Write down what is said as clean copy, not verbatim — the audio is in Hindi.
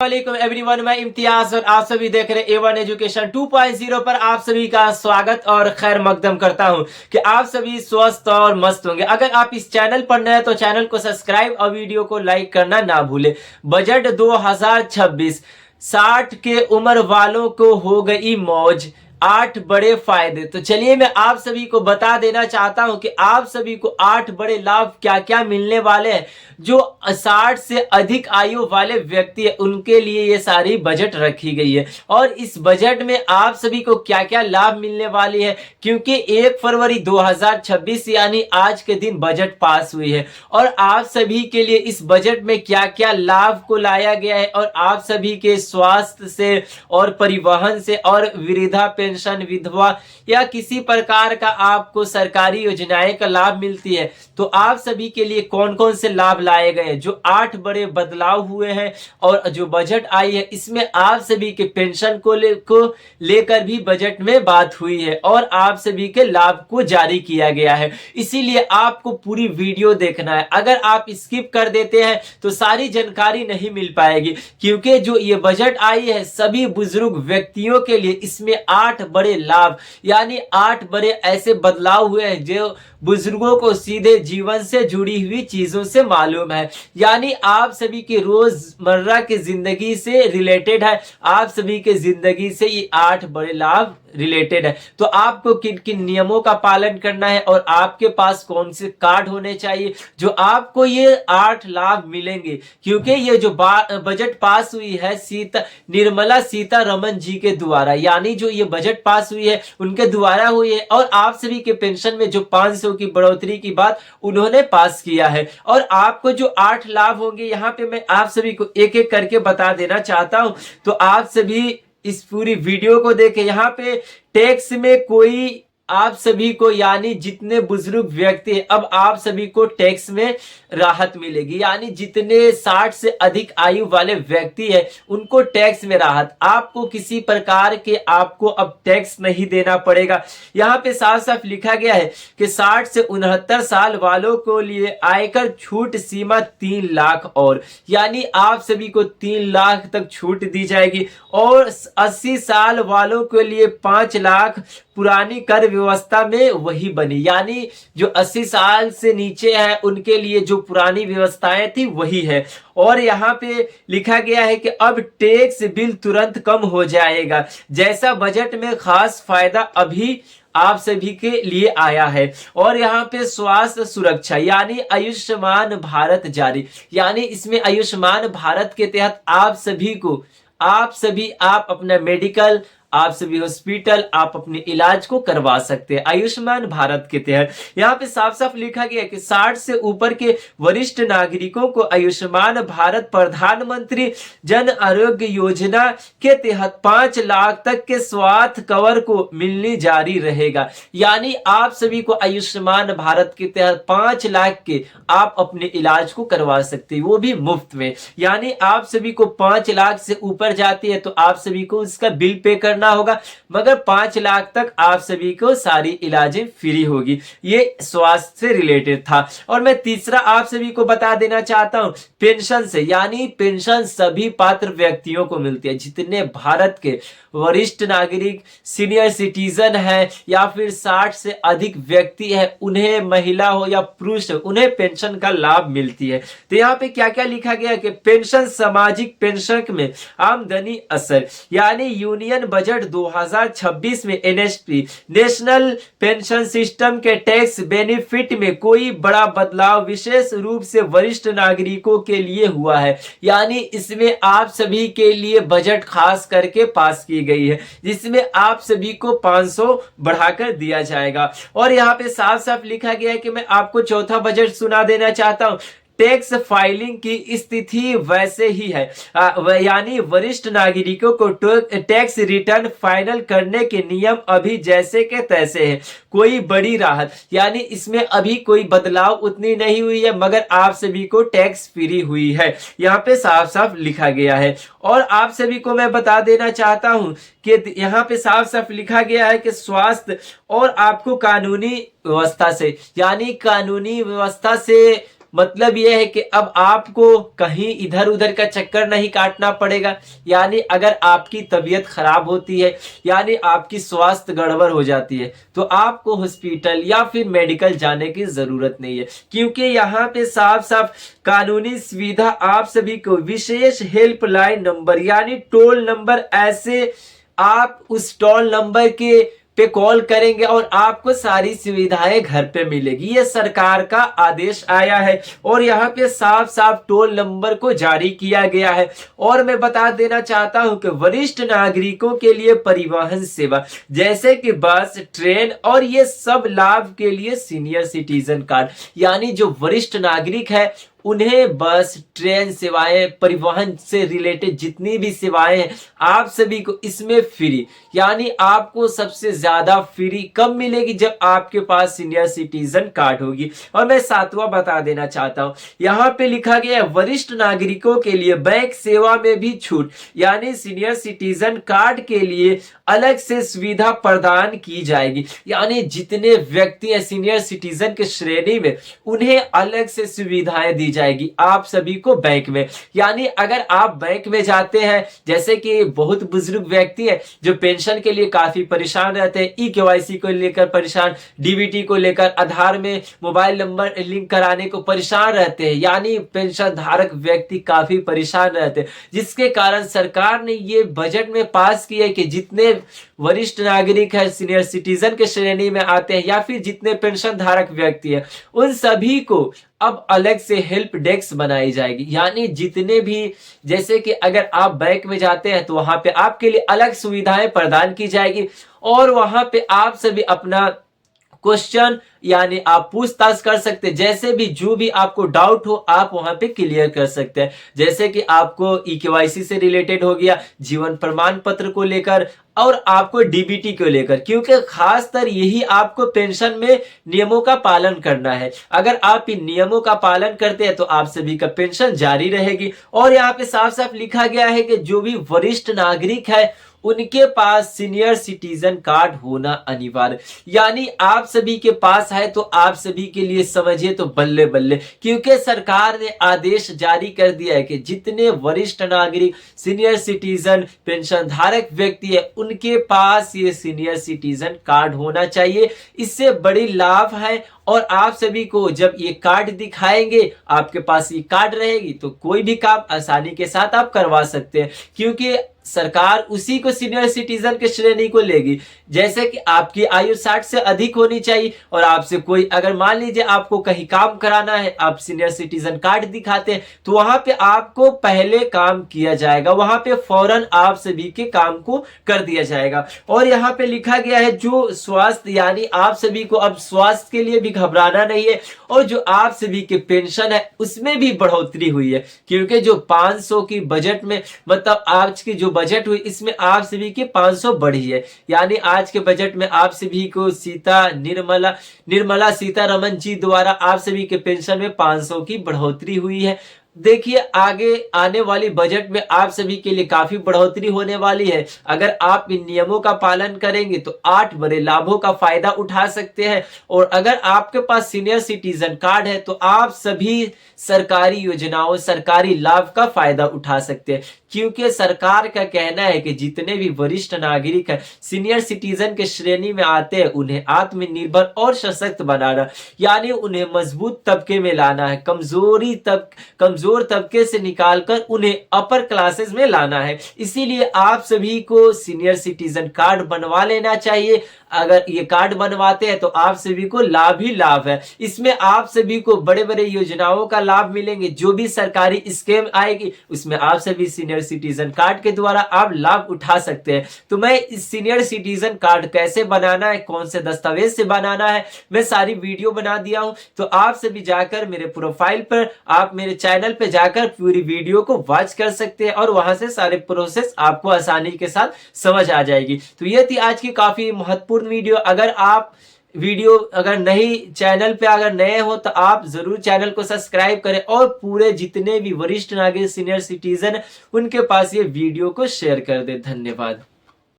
वालेकुम एवरीवन, मैं इम्तियाज और आप सभी देख रहे हैं A1 एजुकेशन 2.0 पर आप सभी का स्वागत और खैर मकदम करता हूं कि आप सभी स्वस्थ और मस्त होंगे। अगर आप इस चैनल पर नए हैं तो चैनल को सब्सक्राइब और वीडियो को लाइक करना ना भूले। बजट 2026, 60 के उम्र वालों को हो गई मौज, 8 बड़े फायदे। तो चलिए मैं आप सभी को बता देना चाहता हूं कि आप सभी को 8 बड़े लाभ क्या क्या मिलने वाले हैं। जो 60 से अधिक आयु वाले व्यक्ति है उनके लिए ये सारी बजट रखी गई है और इस बजट में आप सभी को क्या क्या लाभ मिलने वाली है, क्योंकि 1 फरवरी 2026 यानी आज के दिन बजट पास हुई है और आप सभी के लिए इस बजट में क्या क्या लाभ को लाया गया है और आप सभी के स्वास्थ्य से और परिवहन से और वृद्धा पेंशन, विधवा या किसी प्रकार का आपको सरकारी योजनाएं का लाभ मिलती है तो आप सभी के लिए कौन कौन से लाभ लाए गए। जो 8 बड़े बदलाव हुए हैं और जो बजट आई है इसमें आप सभी के पेंशन को लेकर भी बजट में बात हुई है और आप सभी के लाभ को जारी किया गया है। इसीलिए आपको पूरी वीडियो देखना है। अगर आप स्किप कर देते हैं तो सारी जानकारी नहीं मिल पाएगी, क्योंकि जो ये बजट आई है सभी बुजुर्ग व्यक्तियों के लिए इसमें 8 बड़े लाभ यानी 8 बड़े ऐसे बदलाव हुए हैं जो बुजुर्गों को सीधे जीवन से जुड़ी हुई चीजों से मालूम है, यानी आप सभी की रोजमर्रा की जिंदगी से रिलेटेड है। आप सभी के जिंदगी से ये 8 बड़े लाभ रिलेटेड है। तो आपको किन किन नियमों का पालन करना है और आपके पास कौन से कार्ड होने चाहिए जो आपको ये 8 लाभ मिलेंगे, क्योंकि ये जो बजट पास हुई है निर्मला सीतारमण जी के द्वारा, यानी जो ये बजट पास हुई है उनके द्वारा हुई है और आप सभी के पेंशन में जो 500 की बढ़ोतरी की बात उन्होंने पास किया है। और आपको जो 8 लाभ होंगे यहाँ पे मैं आप सभी को एक एक करके बता देना चाहता हूं, तो आप सभी इस पूरी वीडियो को देखें। यहाँ पे टैक्स में कोई आप सभी को यानी जितने बुजुर्ग व्यक्ति हैं अब आप सभी को टैक्स में राहत मिलेगी, यानी जितने 60 से अधिक आयु वाले व्यक्ति हैं उनको टैक्स में राहत। आपको किसी प्रकार के आपको अब टैक्स नहीं देना पड़ेगा। यहाँ पे साफ साफ लिखा गया है कि 60 से 69 साल वालों को लिए आयकर छूट सीमा 3 लाख और, यानी आप सभी को 3 लाख तक छूट दी जाएगी और 80 साल वालों के लिए 5 लाख पुरानी कर व्यवस्था में वही बनी, यानी जो 80 साल से नीचे है उनके लिए जो पुरानी व्यवस्थाएं थी वही है। और यहाँ पे लिखा गया है कि अब टैक्स बिल तुरंत कम हो जाएगा, जैसा बजट में खास फायदा अभी आप सभी के लिए आया है। और यहाँ पे स्वास्थ्य सुरक्षा यानी आयुष्मान भारत जारी, यानी इसमें आयुष्मान भारत के तहत आप अपना मेडिकल, आप सभी हॉस्पिटल, आप अपने इलाज को करवा सकते हैं आयुष्मान भारत के तहत। यहाँ पे साफ साफ लिखा गया कि 60 से ऊपर के वरिष्ठ नागरिकों को आयुष्मान भारत प्रधानमंत्री जन आरोग्य योजना के तहत 5 लाख तक के स्वास्थ्य कवर को मिलनी जारी रहेगा, यानी आप सभी को आयुष्मान भारत के तहत 5 लाख के आप अपने इलाज को करवा सकते हैं, वो भी मुफ्त में। यानी आप सभी को 5 लाख से ऊपर जाती है तो आप सभी को उसका बिल पे करना होगा, मगर 5 लाख तक आप सभी को सारी इलाजें फ्री होगी। ये स्वास्थ्य से रिलेटेड था। और मैं तीसरा आप सभी को बता देना चाहता हूं पेंशन से, यानी पेंशन सभी पात्र व्यक्तियों को मिलती है जितने भारत के वरिष्ठ नागरिक, सीनियर सिटीजन है या फिर 60 से अधिक व्यक्ति है, उन्हें महिला हो या पुरुष हो उन्हें पेंशन का लाभ मिलती है। तो यहाँ पे क्या क्या लिखा गया कि पेंशन सामाजिक पेंशन में आमदनी असर, यानी यूनियन बजट 2026 में एनएसपी नेशनल पेंशन सिस्टम के टैक्स बेनिफिट में कोई बड़ा बदलाव विशेष रूप से वरिष्ठ नागरिकों के लिए हुआ है, यानी इसमें आप सभी के लिए बजट खास करके पास की गई है जिसमें आप सभी को 500 बढ़ाकर दिया जाएगा। और यहाँ पे साफ साफ लिखा गया है कि मैं आपको चौथा बजट सुना देना चाहता हूं। टैक्स फाइलिंग की स्थिति वैसे ही है, यानी वरिष्ठ नागरिकों को टैक्स रिटर्न फाइनल करने के नियम अभी जैसे के तैसे हैं, कोई बड़ी राहत, यानी इसमें अभी कोई बदलाव उतनी नहीं हुई है मगर आप सभी को टैक्स फ्री हुई है, यहाँ पे साफ साफ लिखा गया है। और आप सभी को मैं बता देना चाहता हूं कि यहाँ पे साफ साफ लिखा गया है कि स्वास्थ्य और आपको कानूनी व्यवस्था से, यानी कानूनी व्यवस्था से मतलब यह है कि अब आपको कहीं इधर उधर का चक्कर नहीं काटना पड़ेगा। यानी अगर आपकी तबीयत खराब होती है, यानी आपकी स्वास्थ्य गड़बड़ हो जाती है, तो आपको हॉस्पिटल या फिर मेडिकल जाने की जरूरत नहीं है, क्योंकि यहाँ पे साफ साफ कानूनी सुविधा आप सभी को विशेष हेल्पलाइन नंबर यानी टोल नंबर, ऐसे आप उस टोल नंबर के पे कॉल करेंगे और आपको सारी सुविधाएं घर पे मिलेगी। ये सरकार का आदेश आया है और यहाँ पे साफ साफ टोल नंबर को जारी किया गया है। और मैं बता देना चाहता हूं कि वरिष्ठ नागरिकों के लिए परिवहन सेवा जैसे कि बस, ट्रेन और ये सब लाभ के लिए सीनियर सिटीजन कार्ड, यानी जो वरिष्ठ नागरिक है उन्हें बस, ट्रेन सेवाएं, परिवहन से रिलेटेड जितनी भी सेवाएं हैं आप सभी को इसमें फ्री, यानी आपको सबसे ज्यादा फ्री कब मिलेगी? जब आपके पास सीनियर सिटीजन कार्ड होगी। और मैं सातवां बता देना चाहता हूं, यहाँ पे लिखा गया है वरिष्ठ नागरिकों के लिए बैंक सेवा में भी छूट, यानी सीनियर सिटीजन कार्ड के लिए अलग से सुविधा प्रदान की जाएगी। यानी जितने व्यक्ति हैं सीनियर सिटीजन के श्रेणी में, उन्हें अलग से सुविधाएं दी जाएगी आप सभी को बैंक में। यानी अगर आप बैंक में जाते हैं, जैसे कि बहुत बुजुर्ग व्यक्ति हैं जो पेंशन के लिए काफी परेशान रहते हैं, ई-केवाईसी को लेकर परेशान, डीबीटी को लेकर, आधार में मोबाइल नंबर लिंक कराने को परेशान रहते हैं, यानी पेंशन धारक व्यक्ति काफी परेशान रहते हैं, जिसके कारण सरकार ने ये बजट में पास किया है कि जितने वरिष्ठ नागरिक है, सीनियर सिटीजन के श्रेणी में आते हैं या फिर जितने पेंशन धारक व्यक्ति हैं, उन सभी को अब अलग से हेल्प डेस्क बनाई जाएगी। यानी जितने भी, जैसे कि अगर आप बैंक में जाते हैं तो वहां पे आपके लिए अलग सुविधाएं प्रदान की जाएगी और वहां पे आप सभी अपना क्वेश्चन यानी आप पूछताछ कर सकते हैं, जैसे भी जो भी आपको डाउट हो आप वहां पे क्लियर कर सकते हैं। जैसे कि आपको ई-केवाईसी से रिलेटेड हो गया, जीवन प्रमाण पत्र को लेकर और आपको डीबीटी को लेकर, क्योंकि खासकर यही आपको पेंशन में नियमों का पालन करना है। अगर आप इन नियमों का पालन करते हैं तो आप सभी का पेंशन जारी रहेगी। और यहाँ पे साफ साफ लिखा गया है कि जो भी वरिष्ठ नागरिक है उनके पास सीनियर सिटीजन कार्ड होना अनिवार्य, यानी आप सभी के पास है तो आप सभी के लिए समझिए तो बल्ले बल्ले, क्योंकि सरकार ने आदेश जारी कर दिया है कि जितने वरिष्ठ नागरिक, सीनियर सिटीजन, पेंशन धारक व्यक्ति है उनके पास ये सीनियर सिटीजन कार्ड होना चाहिए। इससे बड़ी लाभ है और आप सभी को जब ये कार्ड दिखाएंगे, आपके पास ये कार्ड रहेगी तो कोई भी काम आसानी के साथ आप करवा सकते हैं, क्योंकि सरकार उसी को सीनियर सिटीजन के श्रेणी को लेगी। जैसे कि आपकी आयु 60 से अधिक होनी चाहिए और आपसे कोई, अगर मान लीजिए आपको कहीं काम कराना है, आप सीनियर सिटीजन कार्ड दिखाते हैं तो वहां पे आपको पहले काम किया जाएगा, वहां पे फौरन आप सभी के काम को कर दिया जाएगा। और यहाँ पे लिखा गया है जो स्वास्थ्य, यानी आप सभी को अब स्वास्थ्य के लिए भी घबराना नहीं है और जो आप सभी के पेंशन है उसमें भी बढ़ोतरी हुई है, क्योंकि जो 500 की बजट में, मतलब आज की जो बजट हुई इसमें आप सभी की 500 बढ़ी है। यानी आज के बजट में आप सभी को निर्मला सीतारमन जी द्वारा आप सभी के पेंशन में 500 की बढ़ोतरी हुई है। देखिए आगे आने वाली बजट में आप सभी के लिए काफी बढ़ोतरी होने वाली है। अगर आप इन नियमों का पालन करेंगे तो 8 बड़े लाभों का फायदा उठा सकते हैं। और अगर आपके पास सीनियर सिटीजन कार्ड है तो आप सभी सरकारी योजनाओं, सरकारी लाभ का फायदा उठा सकते हैं, क्योंकि सरकार का कहना है कि जितने भी वरिष्ठ नागरिक हैं, सीनियर सिटीजन के श्रेणी में आते हैं, उन्हें आत्मनिर्भर और सशक्त बनाना, यानी उन्हें मजबूत तबके में लाना है, कमजोर तबके से निकालकर उन्हें अपर क्लासेस में लाना है। इसीलिए आप सभी को सीनियर सिटीजन कार्ड बनवा लेना चाहिए। अगर ये कार्ड बनवाते हैं तो आप सभी को लाभ ही लाभ है। इसमें आप सभी को बड़े बड़े योजनाओं का लाभ मिलेंगे, जो भी सरकारी स्कीम आएगी उसमें आप सभी सीनियर सिटीजन कार्ड के द्वारा आप लाभ उठा सकते हैं। तो मैं इस सीनियर सिटीजन कार्ड कैसे बनाना है, कौन से दस्तावेज से बनाना है, मैं सारी वीडियो बना दिया हूं। तो आप सभी जाकर मेरे प्रोफाइल पर, आप मेरे चैनल पे जाकर पूरी वीडियो को वॉच कर सकते हैं और वहां से सारे प्रोसेस आपको आसानी के साथ समझ आ जाएगी। तो ये थी आज की काफी महत्वपूर्ण वीडियो। अगर नई चैनल पे अगर नए हो तो आप जरूर चैनल को सब्सक्राइब करें और पूरे जितने भी वरिष्ठ नागरिक, सीनियर सिटीजन, उनके पास ये वीडियो को शेयर कर दें। धन्यवाद।